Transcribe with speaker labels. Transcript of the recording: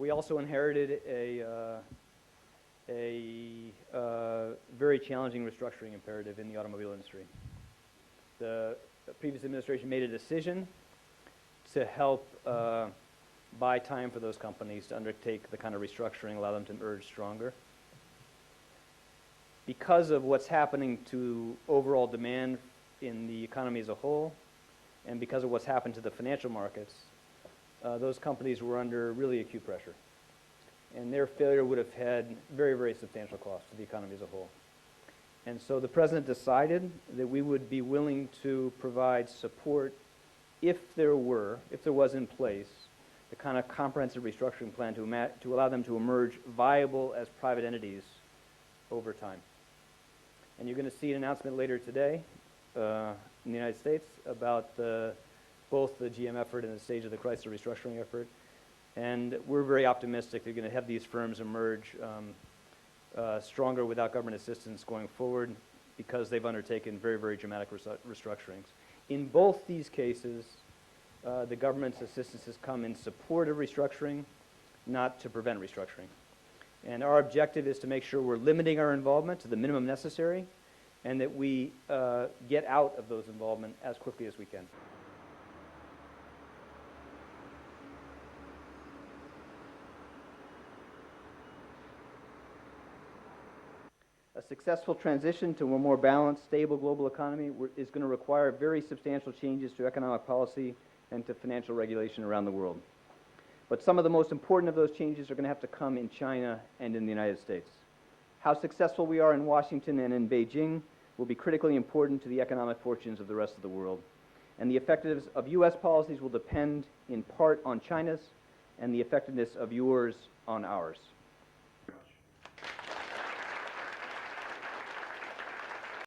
Speaker 1: We also inherited a very challenging restructuring imperative in the automobile industry. The previous administration made a decision to help buy time for those companies to undertake the kind of restructuring, allow them to emerge stronger. Because of what's happening to overall demand in the economy as a whole, and because of what's happened to the financial markets, those companies were under really acute pressure. And their failure would have had very, very substantial costs to the economy as a whole. And so the President decided that we would be willing to provide support if there was in place the kind of comprehensive restructuring plan to allow them to emerge viable as private entities over time. And you're going to see an announcement later today in the United States about both the GM effort and the stage of the Chrysler restructuring effort. And we're very optimistic they're going to have these firms emerge stronger without government assistance going forward because they've undertaken very, very dramatic restructurings. In both these cases, the government's assistance has come in support of restructuring, not to prevent restructuring. And our objective is to make sure we're limiting our involvement to the minimum necessary and that we get out of those involvement as quickly as we can. A successful transition to a more balanced, stable global economy is going to require very substantial changes to economic policy and to financial regulation around the world. But some of the most important of those changes are going to have to come in China and in the United States. How successful we are in Washington and in Beijing will be critically important to the economic fortunes of the rest of the world. And the effectiveness of U.S. policies will depend in part on China's and the effectiveness of yours on ours.